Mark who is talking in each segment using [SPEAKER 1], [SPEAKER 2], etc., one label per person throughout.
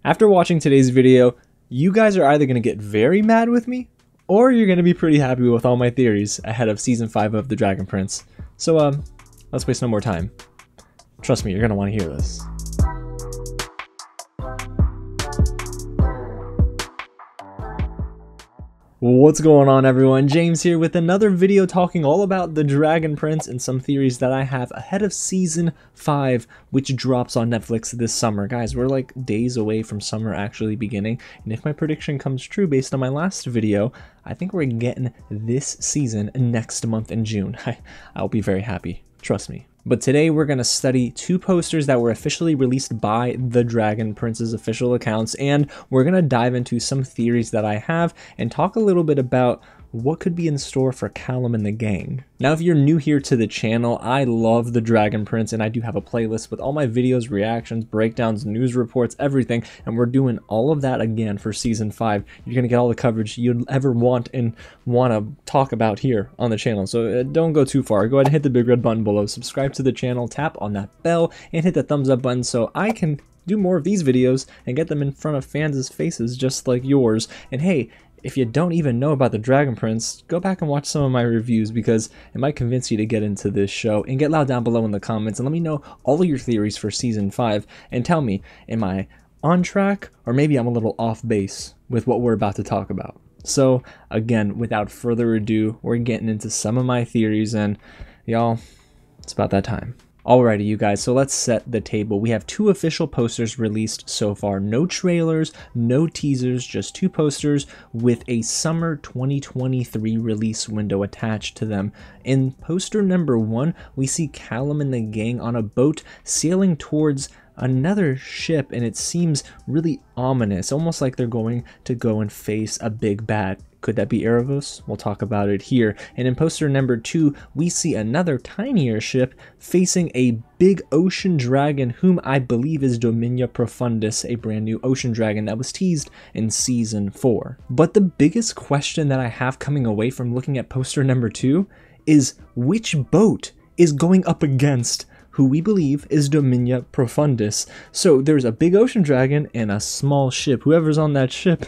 [SPEAKER 1] After watching today's video, you guys are either going to get very mad with me, or you're going to be pretty happy with all my theories ahead of Season 5 of The Dragon Prince. So, let's waste no more time. Trust me, you're going to want to hear this. What's going on, everyone? James here with another video talking all about The Dragon Prince and some theories that I have ahead of Season 5, which drops on Netflix this summer. Guys, we're like days away from summer actually beginning, and if my prediction comes true based on my last video, I think we're getting this season next month in June. I'll be very happy, trust me. But today we're going to study two posters that were officially released by The Dragon Prince's official accounts, and we're going to dive into some theories that I have and talk a little bit about what could be in store for Callum and the gang. Now, if you're new here to the channel, I love The Dragon Prince, and I do have a playlist with all my videos, reactions, breakdowns, news reports, everything, and we're doing all of that again for Season 5. You're going to get all the coverage you'd ever want and want to talk about here on the channel, so don't go too far. Go ahead and hit the big red button below, subscribe to the channel, tap on that bell, and hit the thumbs up button so I can do more of these videos and get them in front of fans' faces just like yours. And hey, if you don't even know about The Dragon Prince, go back and watch some of my reviews because it might convince you to get into this show. And get loud down below in the comments and let me know all of your theories for Season 5 and tell me, am I on track or maybe I'm a little off base with what we're about to talk about. So again, without further ado, we're getting into some of my theories, and y'all, it's about that time. Alrighty, you guys, so let's set the table. We have two official posters released so far. No trailers, no teasers, just two posters with a summer 2023 release window attached to them. In poster number 1, we see Callum and the gang on a boat sailing towards another ship, and it seems really ominous, almost like they're going to go and face a big bad. Could that be Aaravos? We'll talk about it here. And in poster number 2, we see another tinier ship facing a big ocean dragon, whom I believe is Dominia Profundus, a brand new ocean dragon that was teased in Season 4. But the biggest question that I have coming away from looking at poster number 2 is which boat is going up against who we believe is Dominia Profundus. So there's a big ocean dragon and a small ship. Whoever's on that ship,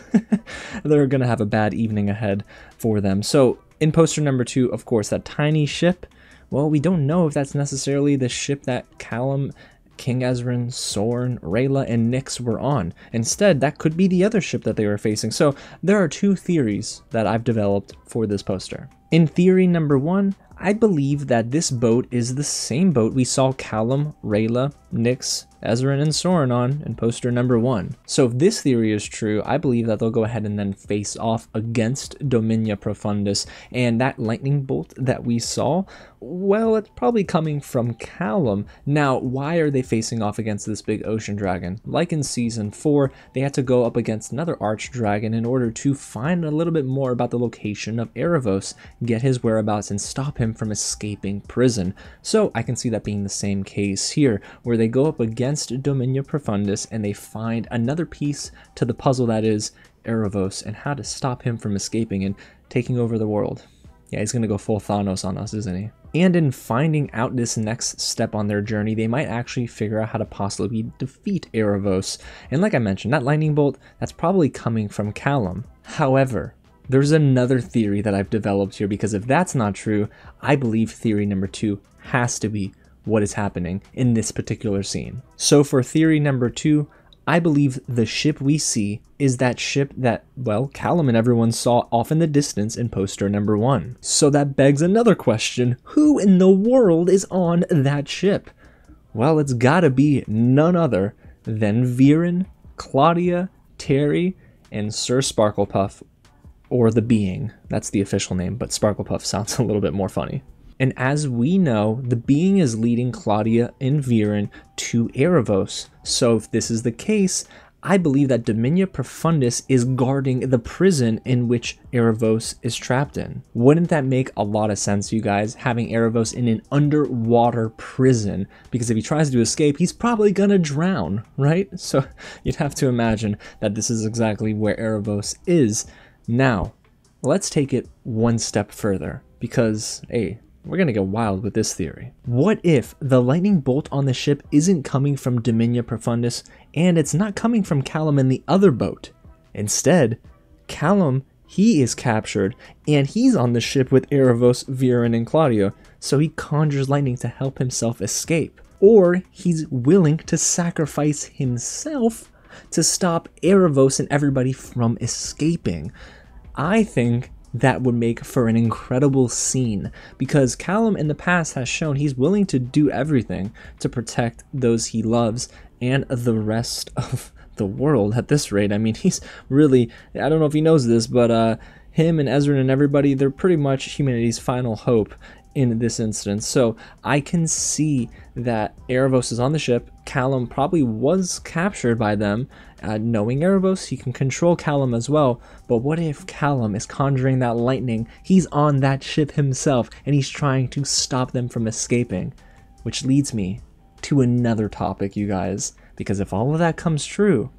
[SPEAKER 1] they're gonna have a bad evening ahead for them. So in poster number 2, of course, that tiny ship, well, we don't know if that's necessarily the ship that Callum, King Ezran, Soren, Rayla, and Nyx were on. Instead, that could be the other ship that they were facing. So there are two theories that I've developed for this poster. In theory number 1, I believe that this boat is the same boat we saw Callum, Rayla, Nyx, Ezran, and Soren on in poster number 1. So if this theory is true, I believe that they'll go ahead and then face off against Dominia Profundus, and that lightning bolt that we saw, well, it's probably coming from Callum. Now, why are they facing off against this big ocean dragon? Like in Season 4, they had to go up against another archdragon in order to find a little bit more about the location of Aaravos, get his whereabouts, and stop him from escaping prison. So I can see that being the same case here, where they go up against Dominia Profundus and they find another piece to the puzzle that is Aaravos and how to stop him from escaping and taking over the world. Yeah, he's gonna go full Thanos on us, isn't he? And in finding out this next step on their journey, they might actually figure out how to possibly defeat Aaravos. And like I mentioned, that lightning bolt, that's probably coming from Callum. However, there's another theory that I've developed here, because if that's not true, I believe theory number 2 has to be what is happening in this particular scene. So for theory number 2, I believe the ship we see is that ship that, well, Callum and everyone saw off in the distance in poster number 1. So that begs another question: who in the world is on that ship? Well, it's gotta be none other than Viren, Claudia, Terry, and Sir Sparklepuff, or the Being. That's the official name, but Sparklepuff sounds a little bit more funny. And as we know, the Being is leading Claudia and Viren to Aaravos. So if this is the case, I believe that Dominia Profundus is guarding the prison in which Aaravos is trapped in. Wouldn't that make a lot of sense, you guys, having Aaravos in an underwater prison? Because if he tries to escape, he's probably gonna drown, right? So you'd have to imagine that this is exactly where Aaravos is. Now, let's take it one step further, because, hey, we're gonna get wild with this theory. What if the lightning bolt on the ship isn't coming from Dominia Profundus and it's not coming from Callum in the other boat? Instead, Callum, he is captured and he's on the ship with Aaravos, Viren, and Claudio, so he conjures lightning to help himself escape. Or he's willing to sacrifice himself to stop Aaravos and everybody from escaping. I think that would make for an incredible scene, because Callum in the past has shown he's willing to do everything to protect those he loves and the rest of the world at this rate. I mean, he's really, I don't know if he knows this, but him and Ezra and everybody, they're pretty much humanity's final hope in this instance. So I can see that Aaravos is on the ship. Callum probably was captured by them. Knowing Aaravos, he can control Callum as well. But what if Callum is conjuring that lightning? He's on that ship himself and he's trying to stop them from escaping. Which leads me to another topic, you guys. Because if all of that comes true,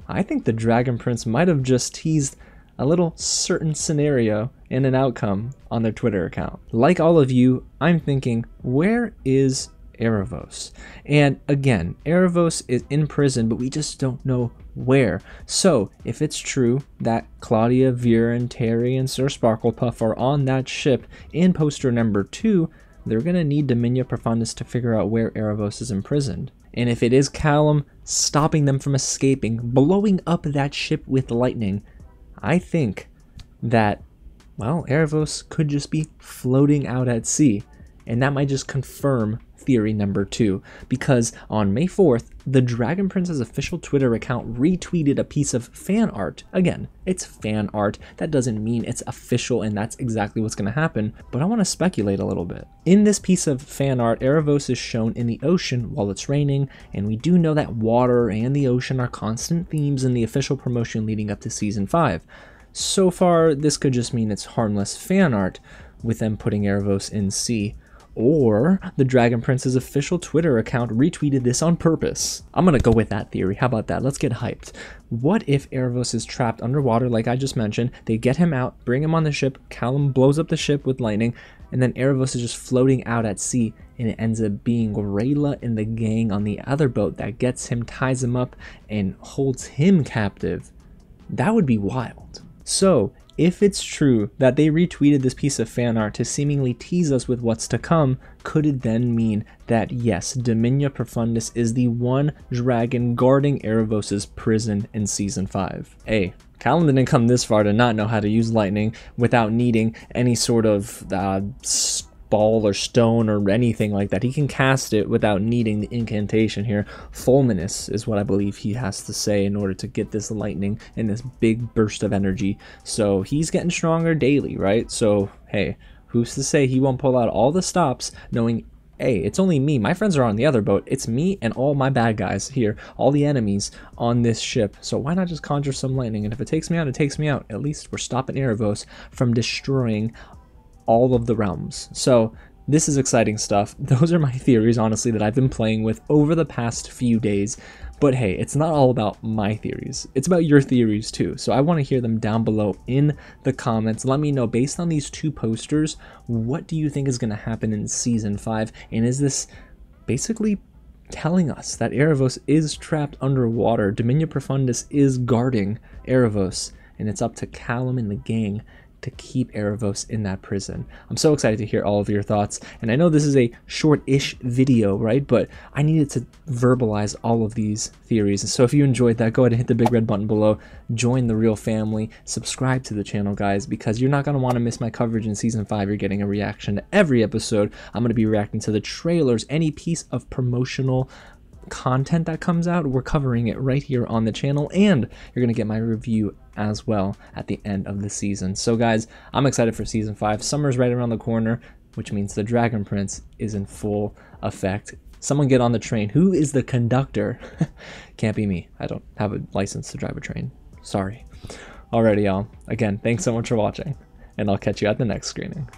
[SPEAKER 1] I think the Dragon Prince might have just teased a little certain scenario and an outcome on their Twitter account. Like all of you, I'm thinking, where is Aaravos? And again, Aaravos is in prison, but we just don't know where. So if it's true that Claudia, Viren, Terry, and Sir Sparklepuff are on that ship in poster number 2, they're gonna need Dominia Profundus to figure out where Aaravos is imprisoned. And if it is Callum stopping them from escaping, blowing up that ship with lightning, I think that, well, Aaravos could just be floating out at sea. And that might just confirm theory number 2, because on May 4th, the Dragon Prince's official Twitter account retweeted a piece of fan art. Again, it's fan art. That doesn't mean it's official and that's exactly what's going to happen, but I want to speculate a little bit. In this piece of fan art, Aaravos is shown in the ocean while it's raining, and we do know that water and the ocean are constant themes in the official promotion leading up to Season 5. So far, this could just mean it's harmless fan art, with them putting Aaravos in sea. Or the Dragon Prince's official Twitter account retweeted this on purpose. I'm gonna go with that theory. How about that? Let's get hyped. What if Aaravos is trapped underwater like I just mentioned? They get him out, bring him on the ship, Callum blows up the ship with lightning, and then Aaravos is just floating out at sea, and it ends up being Rayla and the gang on the other boat that gets him, ties him up, and holds him captive. That would be wild. So, if it's true that they retweeted this piece of fan art to seemingly tease us with what's to come, could it then mean that yes, Dominia Profundus is the one dragon guarding Aaravos' prison in Season 5? Hey, Callum didn't come this far to not know how to use lightning without needing any sort of ball or stone or anything like that. He can cast it without needing the incantation here. Fulminous is what I believe he has to say in order to get this lightning and this big burst of energy. So he's getting stronger daily, right? So hey, who's to say he won't pull out all the stops knowing, hey, it's only me. My friends are on the other boat. It's me and all my bad guys here, all the enemies on this ship. So why not just conjure some lightning? And if it takes me out, it takes me out. At least we're stopping Aaravos from destroying all of the realms. So this is exciting stuff. Those are my theories, honestly, that I've been playing with over the past few days. But hey, it's not all about my theories. It's about your theories too. So I want to hear them down below in the comments. Let me know, based on these 2 posters, what do you think is going to happen in Season 5? And is this basically telling us that Aaravos is trapped underwater? Dominia Profundus is guarding Aaravos, and it's up to Callum and the gang to keep Aaravos in that prison. I'm so excited to hear all of your thoughts, and I know this is a short-ish video, right? But I needed to verbalize all of these theories. So if you enjoyed that, go ahead and hit the big red button below, join the real family, subscribe to the channel, guys, because you're not going to want to miss my coverage in Season 5. You're getting a reaction to every episode. I'm going to be reacting to the trailers, any piece of promotional content that comes out, we're covering it right here on the channel, and you're gonna get my review as well at the end of the season. So guys, I'm excited for Season 5. Summer's right around the corner, which means the Dragon Prince is in full effect. Someone get on the train. Who is the conductor? Can't be me. I don't have a license to drive a train. Sorry. Alrighty, y'all. Again, thanks so much for watching, and I'll catch you at the next screening.